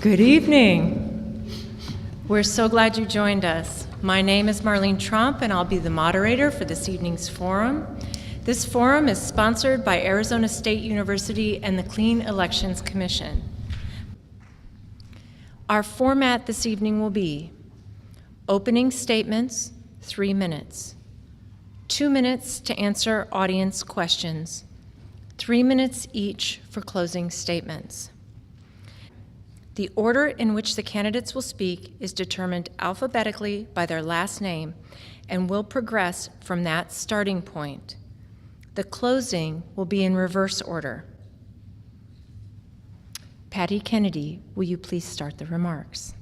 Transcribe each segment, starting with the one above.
Good evening. We're so glad you joined us. My name is Marlene Trump, and I'll be the moderator for this evening's forum. This forum is sponsored by Arizona State University and the Clean Elections Commission. Our format this evening will be opening statements, 3 minutes, 2 minutes to answer audience questions, 3 minutes each for closing statements. The order in which the candidates will speak is determined alphabetically by their last name and will progress from that starting point. The closing will be in reverse order. Patty Kennedy, will you please start the remarks?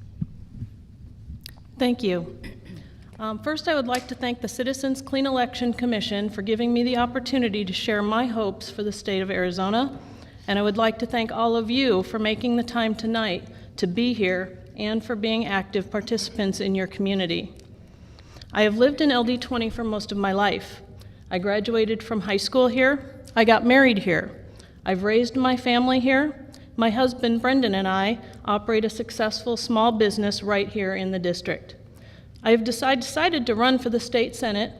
Thank you. First, I would like to thank the Citizens Clean Election Commission for giving me the opportunity to share my hopes for the state of Arizona. And I would like to thank all of you for making the time tonight to be here and for being active participants in your community. I have lived in LD20 for most of my life. I graduated from high school here. I got married here. I've raised my family here. My husband, Brendan, and I operate a successful small business right here in the district. I have decided to run for the state senate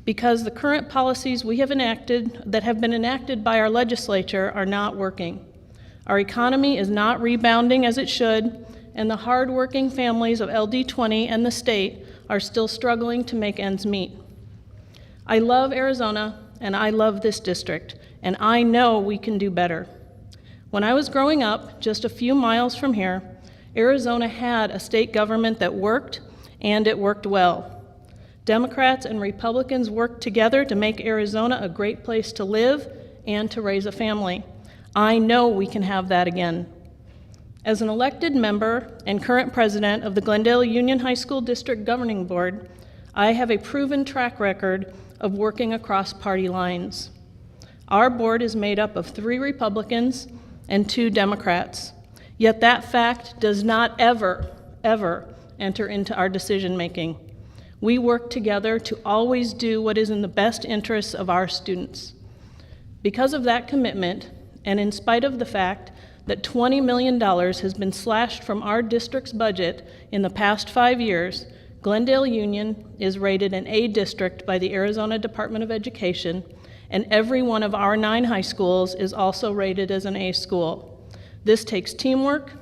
because the current policies we have enacted, that have been enacted by our legislature, are not working. Our economy is not rebounding as it should, and the hard-working families of LD20 and the state are still struggling to make ends meet. I love Arizona, and I love this district, and I know we can do better. When I was growing up, just a few miles from here, Arizona had a state government that worked, and it worked well. Democrats and Republicans worked together to make Arizona a great place to live and to raise a family. I know we can have that again. As an elected member and current president of the Glendale Union High School District Governing Board, I have a proven track record of working across party lines. Our board is made up of 3 Republicans and 2 Democrats, yet that fact does not ever enter into our decision making. We work together to always do what is in the best interests of our students. Because of that commitment, and in spite of the fact that $20 million has been slashed from our district's budget in the past 5 years, Glendale Union is rated an A district by the Arizona Department of Education, and every one of our 9 high schools is also rated as an A school. This takes teamwork,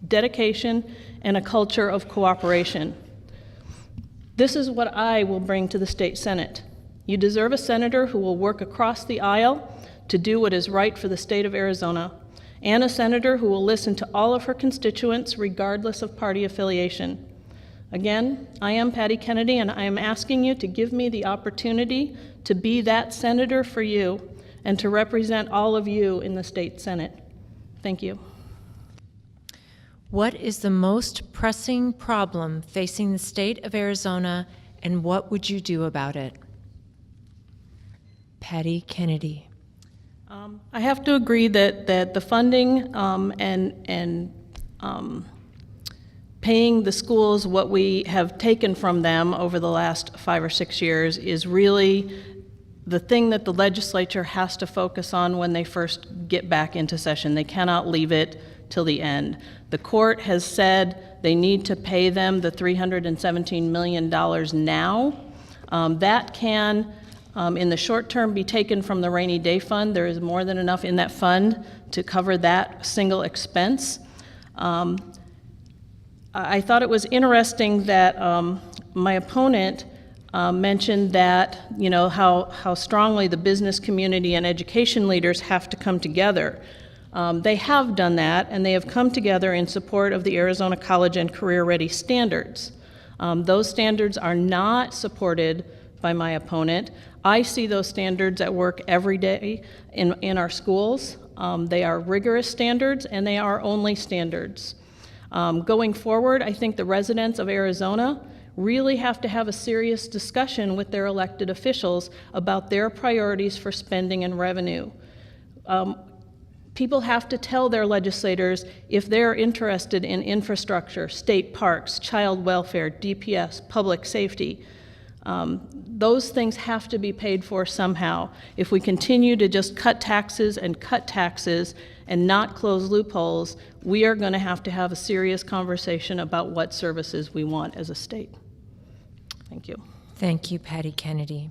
dedication, and a culture of cooperation. This is what I will bring to the state senate. You deserve a senator who will work across the aisle to do what is right for the state of Arizona, and a senator who will listen to all of her constituents regardless of party affiliation. Again, I am Patty Kennedy, and I am asking you to give me the opportunity to be that senator for you and to represent all of you in the state senate. Thank you. What is the most pressing problem facing the state of Arizona, and what would you do about it? Patty Kennedy. I have to agree that the funding and paying the schools what we have taken from them over the last 5 or 6 years is really the thing that the legislature has to focus on when they first get back into session. They cannot leave it till the end. The court has said they need to pay them the $317 million now. That can, in the short term, be taken from the rainy day fund. There is more than enough in that fund to cover that single expense. I thought it was interesting that my opponent mentioned that, how strongly the business community and education leaders have to come together. They have done that, and they have come together in support of the Arizona College and Career Ready standards. Those standards are not supported by my opponent. I see those standards at work every day in our schools. They are rigorous standards, and they are only standards. Going forward, I think the residents of Arizona really have to have a serious discussion with their elected officials about their priorities for spending and revenue. People have to tell their legislators if they're interested in infrastructure, state parks, child welfare, DPS, public safety. Those things have to be paid for somehow. If we continue to just cut taxes and not close loopholes, we are going to have a serious conversation about what services we want as a state. Thank you. Thank you, Patty Kennedy.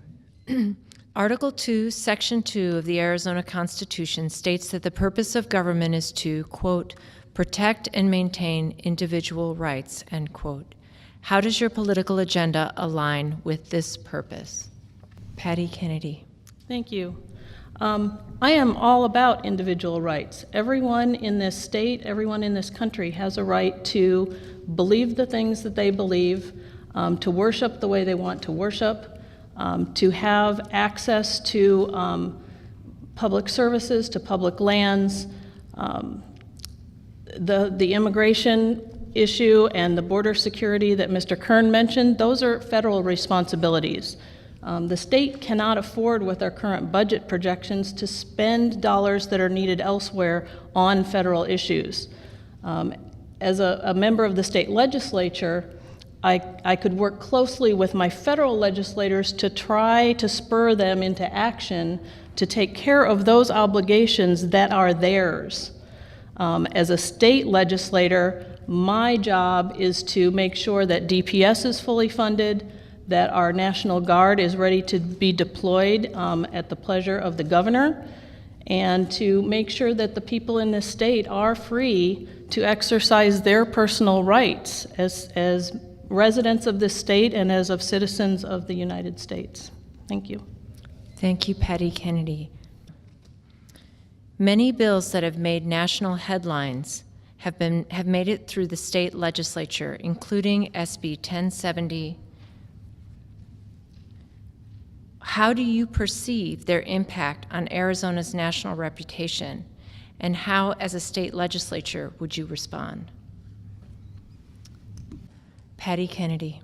Article 2, Section 2 of the Arizona Constitution states that the purpose of government is to, quote, protect and maintain individual rights, end quote. How does your political agenda align with this purpose? Patty Kennedy. Thank you. I am all about individual rights. Everyone in this state, everyone in this country has a right to believe the things that they believe, to worship the way they want to worship, to have access to public services, to public lands. The immigration issue and the border security that Mr. Kern mentioned, those are federal responsibilities. The state cannot afford, with our current budget projections, to spend dollars that are needed elsewhere on federal issues. As a member of the state legislature, I could work closely with my federal legislators to try to spur them into action to take care of those obligations that are theirs. As a state legislator, my job is to make sure that DPS is fully funded, that our National Guard is ready to be deployed at the pleasure of the governor, and to make sure that the people in this state are free to exercise their personal rights as residents of this state and as of citizens of the United States. Thank you. Thank you, Patty Kennedy. Many bills that have made national headlines have made it through the state legislature, including SB 1070. How do you perceive their impact on Arizona's national reputation, and how, as a state legislature, would you respond? Patty Kennedy.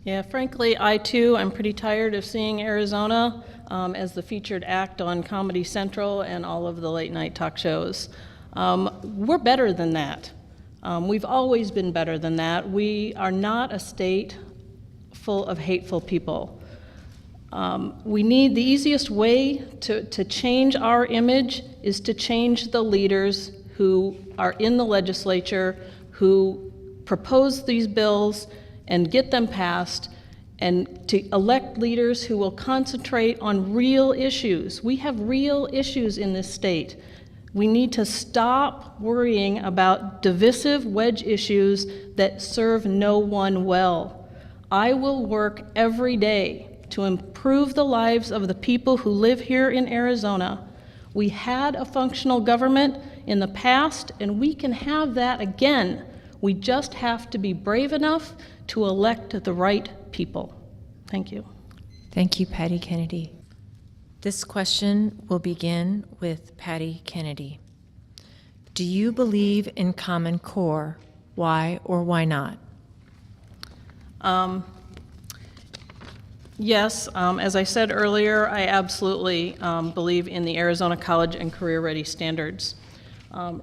Yeah, frankly, I too am pretty tired of seeing Arizona as the featured act on Comedy Central and all of the late night talk shows. We're better than that. We've always been better than that. We are not a state full of hateful people. We need the easiest way to change our image is to change the leaders who are in the legislature, who propose these bills and get them passed, and to elect leaders who will concentrate on real issues. We have real issues in this state. We need to stop worrying about divisive wedge issues that serve no one well. I will work every day to improve the lives of the people who live here in Arizona. We had a functional government in the past, and we can have that again. We just have to be brave enough to elect the right people. Thank you. Thank you, Patty Kennedy. This question will begin with Patty Kennedy. Do you believe in Common Core? Why or why not? Yes, as I said earlier, I absolutely believe in the Arizona College and Career Ready standards.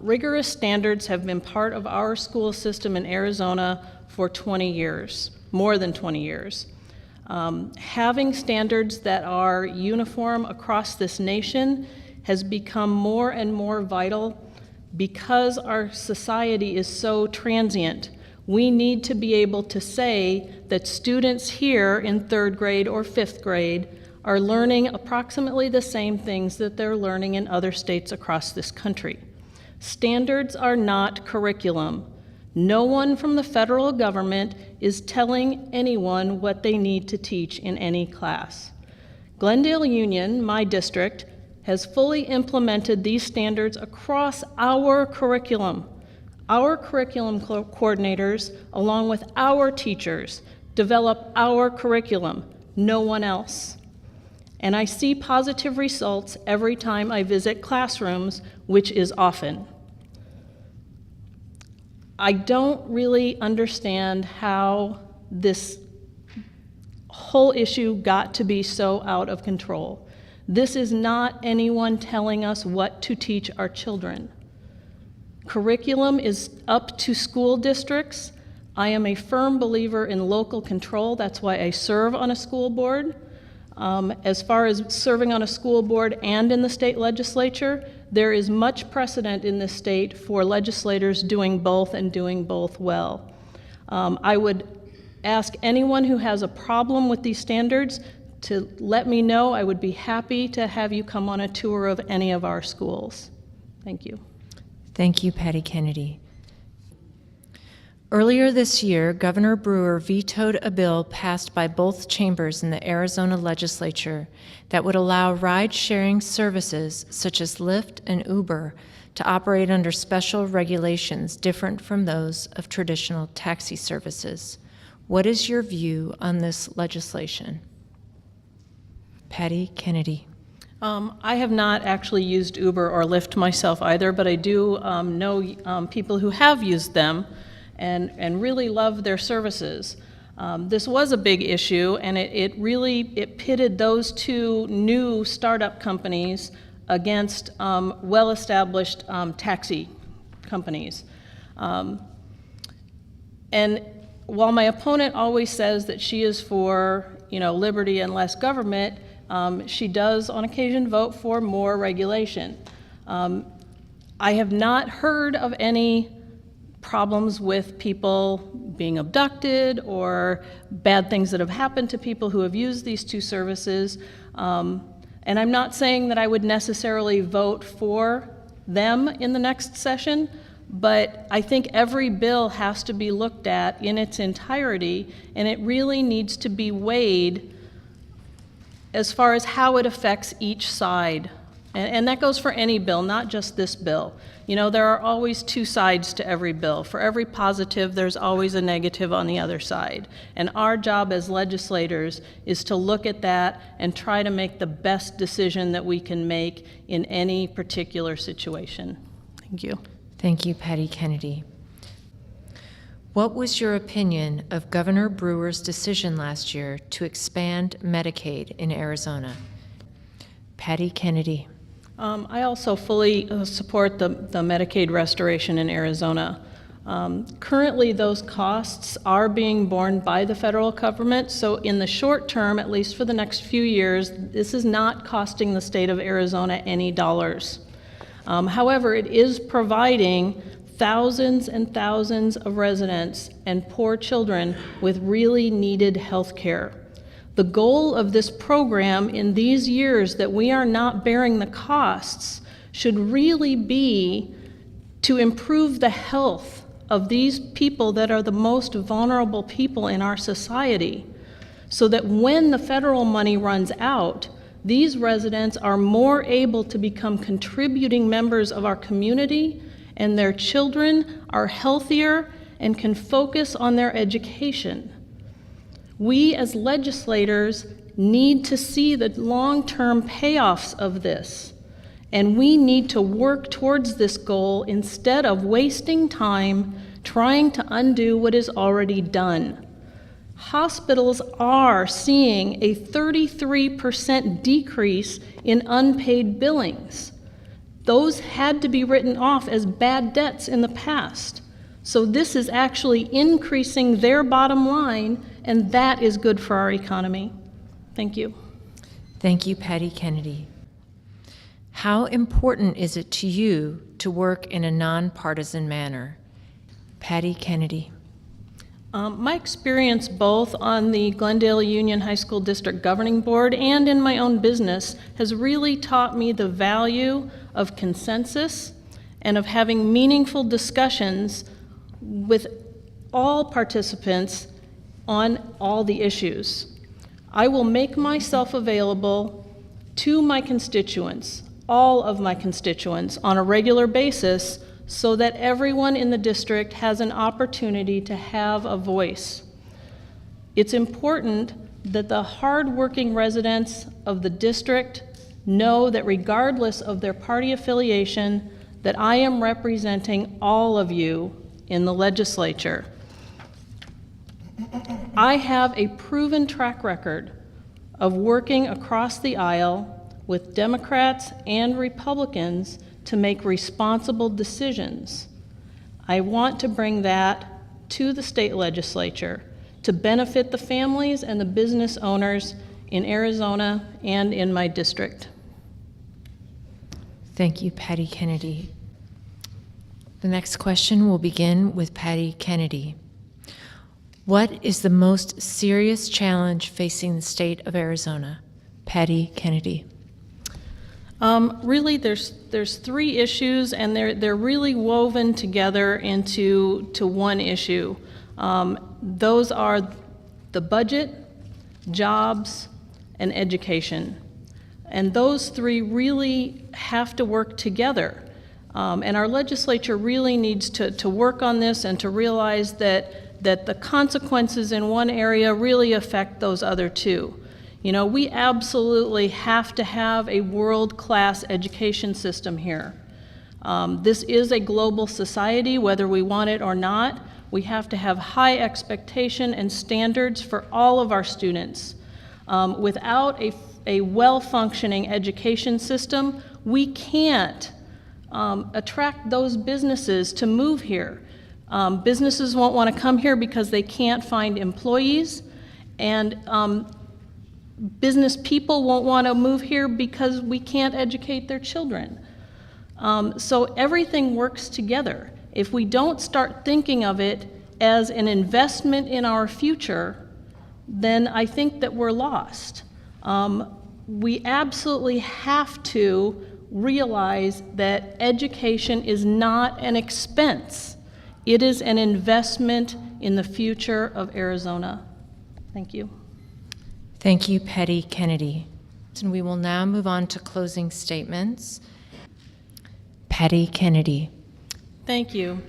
Rigorous standards have been part of our school system in Arizona for 20 years, more than 20 years. Having standards that are uniform across this nation has become more and more vital because our society is so transient. We need to be able to say that students here in 3rd grade or 5th grade are learning approximately the same things that they're learning in other states across this country. Standards are not curriculum. No one from the federal government is telling anyone what they need to teach in any class. Glendale Union, my district, has fully implemented these standards across our curriculum. Our curriculum coordinators, along with our teachers, develop our curriculum, no one else. And I see positive results every time I visit classrooms, which is often. I don't really understand how this whole issue got to be so out of control. This is not anyone telling us what to teach our children. Curriculum is up to school districts. I am a firm believer in local control. That's why I serve on a school board. As far as serving on a school board and in the state legislature, there is much precedent in this state for legislators doing both and doing both well. I would ask anyone who has a problem with these standards to let me know. I would be happy to have you come on a tour of any of our schools. Thank you. Thank you, Patty Kennedy. Earlier this year, Governor Brewer vetoed a bill passed by both chambers in the Arizona legislature that would allow ride-sharing services such as Lyft and Uber to operate under special regulations different from those of traditional taxi services. What is your view on this legislation? Patty Kennedy. I have not actually used Uber or Lyft myself either, but I do know people who have used them and really love their services. This was a big issue, and it pitted those two new startup companies against well-established taxi companies. And while my opponent always says that she is for, liberty and less government, she does on occasion vote for more regulation. I have not heard of any problems with people being abducted or bad things that have happened to people who have used these two services. And I'm not saying that I would necessarily vote for them in the next session, but I think every bill has to be looked at in its entirety, and it really needs to be weighed as far as how it affects each side. And that goes for any bill, not just this bill. There are always two sides to every bill. For every positive, there's always a negative on the other side. And our job as legislators is to look at that and try to make the best decision that we can make in any particular situation. Thank you. Thank you, Patty Kennedy. What was your opinion of Governor Brewer's decision last year to expand Medicaid in Arizona? Patty Kennedy. I also fully support the Medicaid restoration in Arizona. Currently, those costs are being borne by the federal government, so in the short term, at least for the next few years, this is not costing the state of Arizona any dollars. However, it is providing thousands and thousands of residents and poor children with really needed health care. The goal of this program in these years that we are not bearing the costs should really be to improve the health of these people that are the most vulnerable people in our society, so that when the federal money runs out, these residents are more able to become contributing members of our community, and their children are healthier and can focus on their education. We as legislators need to see the long-term payoffs of this, and we need to work towards this goal instead of wasting time trying to undo what is already done. Hospitals are seeing a 33% decrease in unpaid billings. Those had to be written off as bad debts in the past. So this is actually increasing their bottom line, and that is good for our economy. Thank you. Thank you, Patty Kennedy. How important is it to you to work in a nonpartisan manner? Patty Kennedy. My experience both on the Glendale Union High School District Governing Board and in my own business has really taught me the value of consensus and of having meaningful discussions with all participants on all the issues. I will make myself available to my constituents, all of my constituents, on a regular basis so that everyone in the district has an opportunity to have a voice. It's important that the hardworking residents of the district know that regardless of their party affiliation, that I am representing all of you in the legislature. I have a proven track record of working across the aisle with Democrats and Republicans to make responsible decisions. I want to bring that to the state legislature to benefit the families and the business owners in Arizona and in my district. Thank you, Patty Kennedy. The next question will begin with Patty Kennedy. What is the most serious challenge facing the state of Arizona? Patty Kennedy. Really, there's three issues, and they're really woven together into one issue. Those are the budget, jobs, and education. And those three really have to work together. And our legislature really needs to work on this and to realize that the consequences in one area really affect those other two. You know, we absolutely have to have a world-class education system here. This is a global society, whether we want it or not. We have to have high expectation and standards for all of our students. Without a well-functioning education system, we can't attract those businesses to move here. Businesses won't want to come here because they can't find employees, and business people won't want to move here because we can't educate their children. So everything works together. If we don't start thinking of it as an investment in our future, then I think that we're lost. We absolutely have to realize that education is not an expense. It is an investment in the future of Arizona. Thank you. Thank you, Patty Kennedy. And we will now move on to closing statements. Patty Kennedy. Thank you.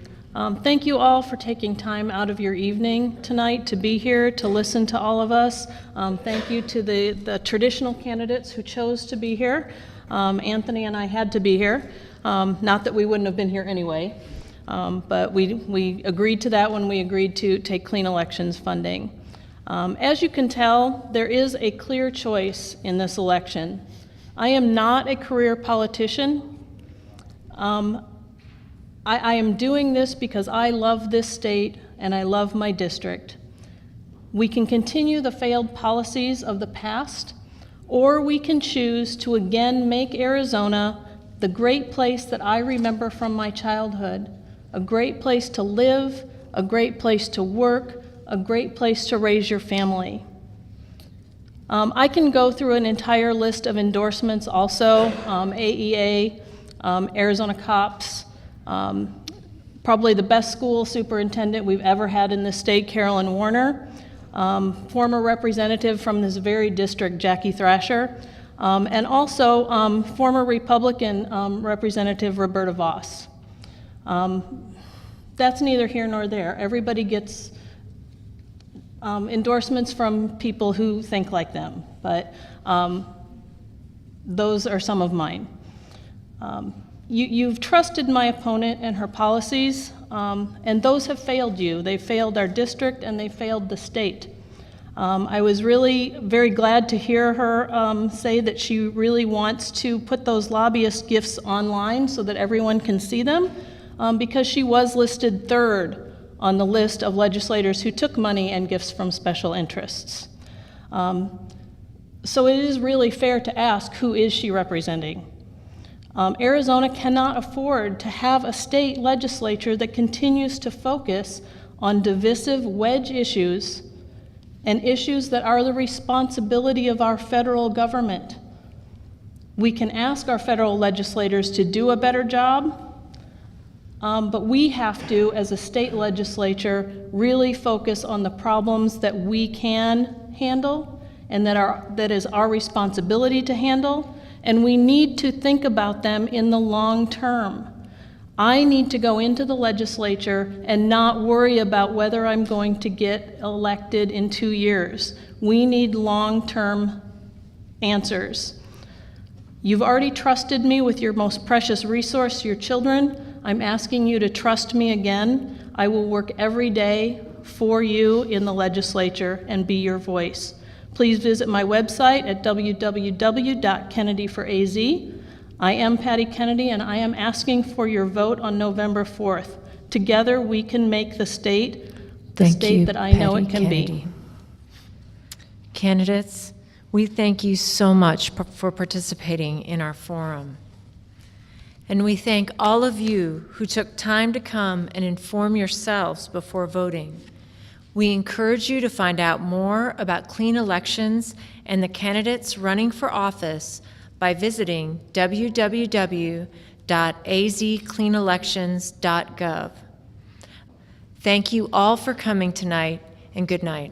Thank you all for taking time out of your evening tonight to be here, to listen to all of us. Thank you to the traditional candidates who chose to be here. Anthony and I had to be here. Not that we wouldn't have been here anyway, but we agreed to that when we agreed to take clean elections funding. As you can tell, there is a clear choice in this election. I am not a career politician. I am doing this because I love this state and I love my district. We can continue the failed policies of the past, or we can choose to again make Arizona the great place that I remember from my childhood, a great place to live, a great place to work, a great place to raise your family. I can go through an entire list of endorsements also, AEA, Arizona Cops, probably the best school superintendent we've ever had in this state, Carolyn Warner, former representative from this very district, Jackie Thrasher, and also former Republican Representative Roberta Voss. That's neither here nor there. Everybody gets endorsements from people who think like them, but those are some of mine. You've trusted my opponent and her policies, and those have failed you. They failed our district and they failed the state. I was really very glad to hear her say that she really wants to put those lobbyist gifts online so that everyone can see them, because she was listed third on the list of legislators who took money and gifts from special interests. So it is really fair to ask, who is she representing? Arizona cannot afford to have a state legislature that continues to focus on divisive wedge issues and issues that are the responsibility of our federal government. We can ask our federal legislators to do a better job, but we have to, as a state legislature, really focus on the problems that we can handle and that is our responsibility to handle, and we need to think about them in the long term. I need to go into the legislature and not worry about whether I'm going to get elected in 2 years. We need long-term answers. You've already trusted me with your most precious resource, your children. I'm asking you to trust me again. I will work every day for you in the legislature and be your voice. Please visit my website at www.kennedyforaz. I am Patty Kennedy, and I am asking for your vote on November 4th. Together, we can make the state the state that I know it can be. Candidates, we thank you so much for participating in our forum. And we thank all of you who took time to come and inform yourselves before voting. We encourage you to find out more about clean elections and the candidates running for office by visiting www.azcleanelections.gov. Thank you all for coming tonight, and good night.